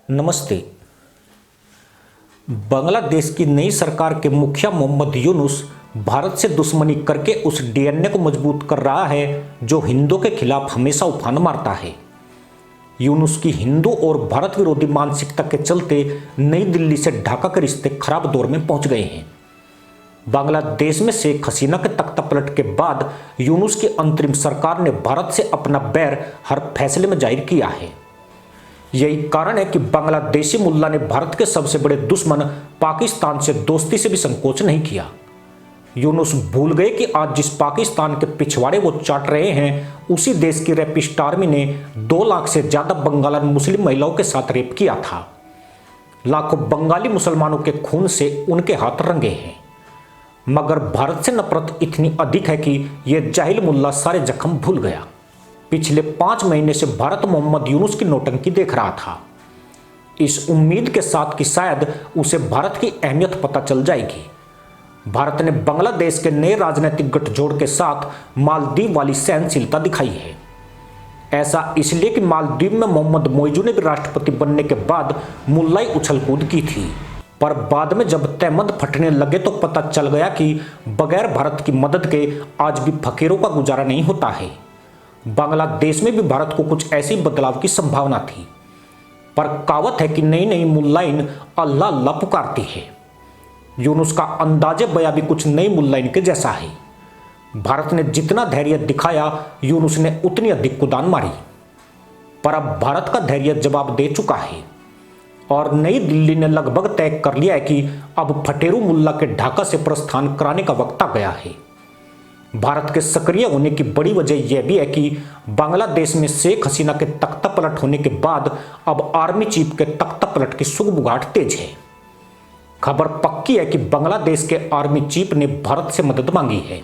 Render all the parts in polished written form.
नमस्ते। बांग्लादेश की नई सरकार के मुखिया मोहम्मद यूनुस भारत से दुश्मनी करके उस डीएनए को मजबूत कर रहा है जो हिंदुओं के खिलाफ हमेशा उफान मारता है। यूनुस की हिंदू और भारत विरोधी मानसिकता के चलते नई दिल्ली से ढाका के रिश्ते खराब दौर में पहुंच गए हैं। बांग्लादेश में शेख हसीना के तख्तापलट के बाद यूनुस की अंतरिम सरकार ने भारत से अपना बैर हर फैसले में जाहिर किया है। यही कारण है कि बांग्लादेशी मुल्ला ने भारत के सबसे बड़े दुश्मन पाकिस्तान से दोस्ती से भी संकोच नहीं किया। यूनुस भूल गए कि आज जिस पाकिस्तान के पिछवाड़े वो चाट रहे हैं, उसी देश की रैपिस्ट आर्मी ने 2 लाख से ज्यादा बंगाली मुस्लिम महिलाओं के साथ रेप किया था। लाखों बंगाली मुसलमानों के खून से उनके हाथ रंगे हैं, मगर भारत से नफरत इतनी अधिक है कि यह जाहिल मुल्ला सारे जख्म भूल गया। पिछले 5 महीने से भारत मोहम्मद यूनुस की नौटंकी देख रहा था, इस उम्मीद के साथ कि शायद उसे भारत की अहमियत पता चल जाएगी। भारत ने बांग्लादेश के नए राजनीतिक गठजोड़ के साथ मालदीव वाली सहनशीलता दिखाई है। ऐसा इसलिए कि मालदीव में मोहम्मद मोइजू ने भी राष्ट्रपति बनने के बाद मुल्लाई उछल कूद की थी, पर बाद में जब तहमद फटने लगे तो पता चल गया कि बगैर भारत की मदद के आज भी फकीरों का गुजारा नहीं होता है। बांग्लादेश में भी भारत को कुछ ऐसी बदलाव की संभावना थी, पर कहावत है कि नई नई मुल्लाइन अल्लाह अल्लाह पुकारती है। यूनुस का अंदाजे बया भी कुछ नई मुल्लाइन के जैसा है। भारत ने जितना धैर्य दिखाया, यूनुस ने उतनी अधिक कुदान मारी, पर अब भारत का धैर्य जवाब दे चुका है और नई दिल्ली ने लगभग तय कर लिया है कि अब फटेरू मुल्ला के ढाका से प्रस्थान कराने का वक्त आ गया है। भारत के सक्रिय होने की बड़ी वजह यह भी है कि बांग्लादेश में शेख हसीना के तख्तापलट होने के बाद अब आर्मी चीफ के तख्तापलट की सुगबुगाहट तेज है। खबर पक्की है कि बांग्लादेश के आर्मी चीफ ने भारत से मदद मांगी है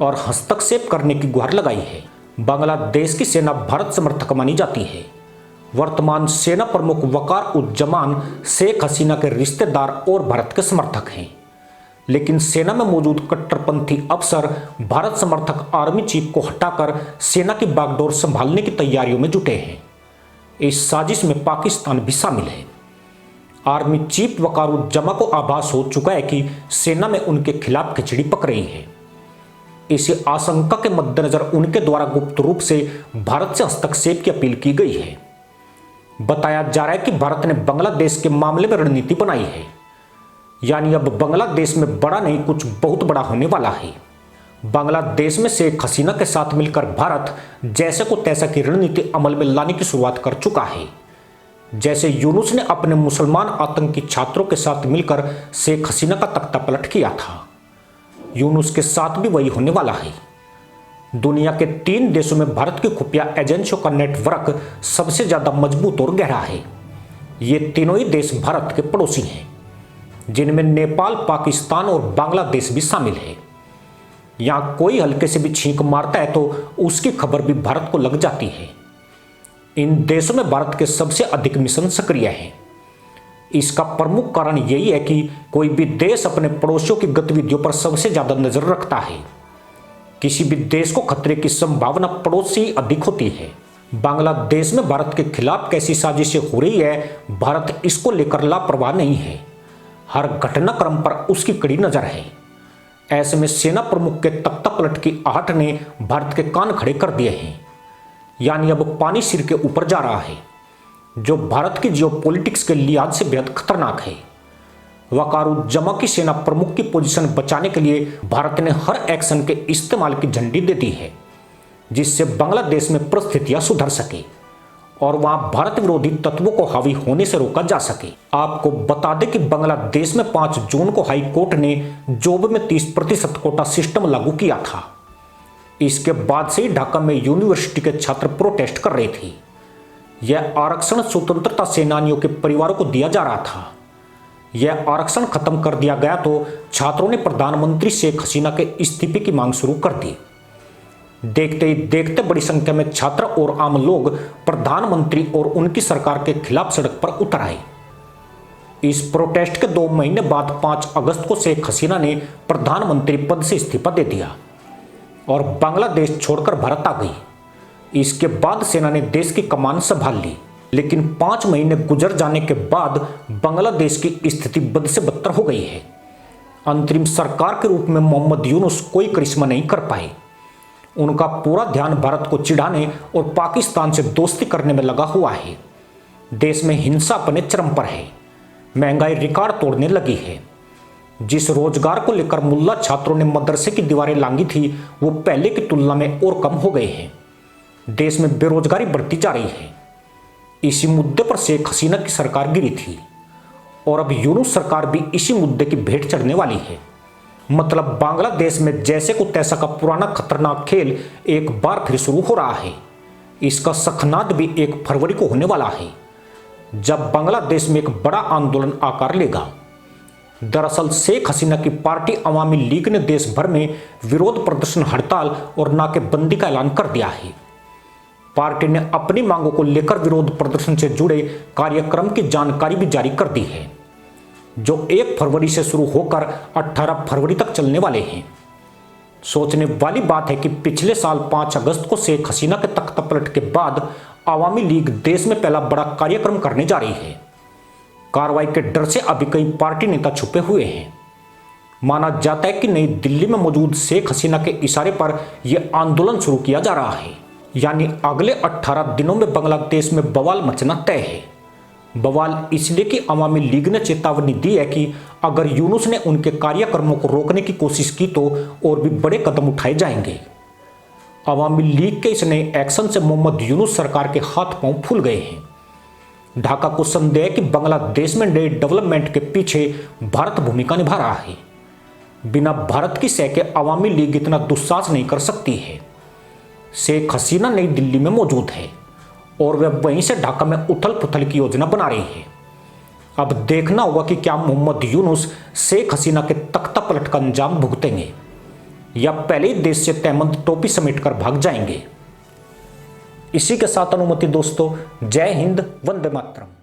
और हस्तक्षेप करने की गुहार लगाई है। बांग्लादेश की सेना भारत समर्थक मानी जाती है। वर्तमान सेना प्रमुख वकार उज्जमान शेख हसीना के रिश्तेदार और भारत के समर्थक हैं, लेकिन सेना में मौजूद कट्टरपंथी अफसर भारत समर्थक आर्मी चीफ को हटाकर सेना की बागडोर संभालने की तैयारियों में जुटे हैं। इस साजिश में पाकिस्तान भी शामिल है। आर्मी चीफ वकारुज्जमा को आभास हो चुका है कि सेना में उनके खिलाफ खिचड़ी पक रही है। इसी आशंका के मद्देनजर उनके द्वारा गुप्त रूप से भारत से हस्तक्षेप की अपील की गई है। बताया जा रहा है कि भारत ने बांग्लादेश के मामले में रणनीति बनाई है, यानी अब बांग्लादेश में बड़ा नहीं कुछ बहुत बड़ा होने वाला है। बांग्लादेश में शेख हसीना के साथ मिलकर भारत जैसे को तैसा की रणनीति अमल में लाने की शुरुआत कर चुका है। जैसे यूनुस ने अपने मुसलमान आतंकी छात्रों के साथ मिलकर शेख हसीना का तख्तापलट किया था, यूनुस के साथ भी वही होने वाला है। दुनिया के 3 देशों में भारत की खुफिया एजेंसियों का नेटवर्क सबसे ज्यादा मजबूत और गहरा है। ये तीनों ही देश भारत के पड़ोसी हैं, जिनमें नेपाल, पाकिस्तान और बांग्लादेश भी शामिल है। यहां कोई हल्के से भी छींक मारता है तो उसकी खबर भी भारत को लग जाती है। इन देशों में भारत के सबसे अधिक मिशन सक्रिय हैं। इसका प्रमुख कारण यही है कि कोई भी देश अपने पड़ोसियों की गतिविधियों पर सबसे ज्यादा नजर रखता है। किसी भी देश को खतरे की संभावना पड़ोस से ही अधिक होती है। बांग्लादेश में भारत के खिलाफ कैसी साजिशें हो रही है, भारत इसको लेकर लापरवाह नहीं है। हर घटनाक्रम पर उसकी कड़ी नजर है। ऐसे में सेना प्रमुख के तख्तापलट की आहट ने भारत के कान खड़े कर दिए हैं, यानी अब पानी सिर के ऊपर जा रहा है, जो भारत की जियोपॉलिटिक्स के लिहाज से बेहद खतरनाक है। वकारुज्जमा की सेना प्रमुख की पोजीशन बचाने के लिए भारत ने हर एक्शन के इस्तेमाल की झंडी दे दी है, जिससे बांग्लादेश में परिस्थितियां सुधर सके और वहां भारत विरोधी तत्वों को हावी होने से रोका जा सके। आपको बता दें कि बांग्लादेश में 5 जून को हाई कोर्ट ने जॉब में 30% कोटा सिस्टम लागू किया था। इसके बाद से ही ढाका में यूनिवर्सिटी के छात्र प्रोटेस्ट कर रहे थे। यह आरक्षण स्वतंत्रता सेनानियों के परिवारों को दिया जा रहा था। यह आरक्षण खत्म कर दिया गया तो छात्रों ने प्रधानमंत्री शेख हसीना के इस्तीफे की मांग शुरू कर दी। देखते ही देखते बड़ी संख्या में छात्र और आम लोग प्रधानमंत्री और उनकी सरकार के खिलाफ सड़क पर उतर आए। इस प्रोटेस्ट के 2 महीने बाद 5 अगस्त को शेख हसीना ने प्रधानमंत्री पद से इस्तीफा दे दिया और बांग्लादेश छोड़कर भारत आ गई। इसके बाद सेना ने देश की कमान संभाल ली, लेकिन 5 महीने गुजर जाने के बाद बांग्लादेश की स्थिति बद से बदतर हो गई है। अंतरिम सरकार के रूप में मोहम्मद यूनुस कोई करिश्मा नहीं कर पाए। उनका पूरा ध्यान भारत को चिढ़ाने और पाकिस्तान से दोस्ती करने में लगा हुआ है। देश में हिंसा अपने चरम पर है, महंगाई रिकॉर्ड तोड़ने लगी है। जिस रोजगार को लेकर मुल्ला छात्रों ने मदरसे की दीवारें लांगी थी, वो पहले की तुलना में और कम हो गए हैं। देश में बेरोजगारी बढ़ती जा रही है। इसी मुद्दे पर शेख हसीना की सरकार गिरी थी और अब यूनुस सरकार भी इसी मुद्दे की भेंट चढ़ने वाली है। मतलब बांग्लादेश में जैसे को तैसा का पुराना खतरनाक खेल एक बार फिर शुरू हो रहा है। इसका सखनाद भी 1 फरवरी को होने वाला है, जब बांग्लादेश में एक बड़ा आंदोलन आकार लेगा। दरअसल शेख हसीना की पार्टी अवामी लीग ने देश भर में विरोध प्रदर्शन, हड़ताल और नाकेबंदी का ऐलान कर दिया है। पार्टी ने अपनी मांगों को लेकर विरोध प्रदर्शन से जुड़े कार्यक्रम की जानकारी भी जारी कर दी है, जो 1 फरवरी से शुरू होकर 18 फरवरी तक चलने वाले हैं। सोचने वाली बात है कि पिछले साल 5 अगस्त को शेख हसीना के तख्तापलट के बाद अवामी लीग देश में पहला बड़ा कार्यक्रम करने जा रही है। कार्रवाई के डर से अभी कई पार्टी नेता छुपे हुए हैं। माना जाता है कि नई दिल्ली में मौजूद शेख हसीना के इशारे पर यह आंदोलन शुरू किया जा रहा है। यानी अगले 18 दिनों में बांग्लादेश में बवाल मचना तय है। बवाल इसलिए कि अवामी लीग ने चेतावनी दी है कि अगर यूनुस ने उनके कार्यक्रमों को रोकने की कोशिश की तो और भी बड़े कदम उठाए जाएंगे। अवामी लीग के इस नए एक्शन से मोहम्मद यूनुस सरकार के हाथ पांव फूल गए हैं। ढाका को संदेह है कि बांग्लादेश में नए डेवलपमेंट के पीछे भारत भूमिका निभा रहा है। बिना भारत की सह के अवामी लीग इतना दुस्साहस नहीं कर सकती है। शेख हसीना नई दिल्ली में मौजूद है और वह वहीं से ढाका में उथल पुथल की योजना बना रही है। अब देखना होगा कि क्या मोहम्मद यूनुस शेख हसीना के तख्ता पलट का अंजाम भुगतेंगे या पहले ही देश से तहमंद टोपी समेट कर भाग जाएंगे। इसी के साथ अनुमति दोस्तों, जय हिंद, वंदे मातरम।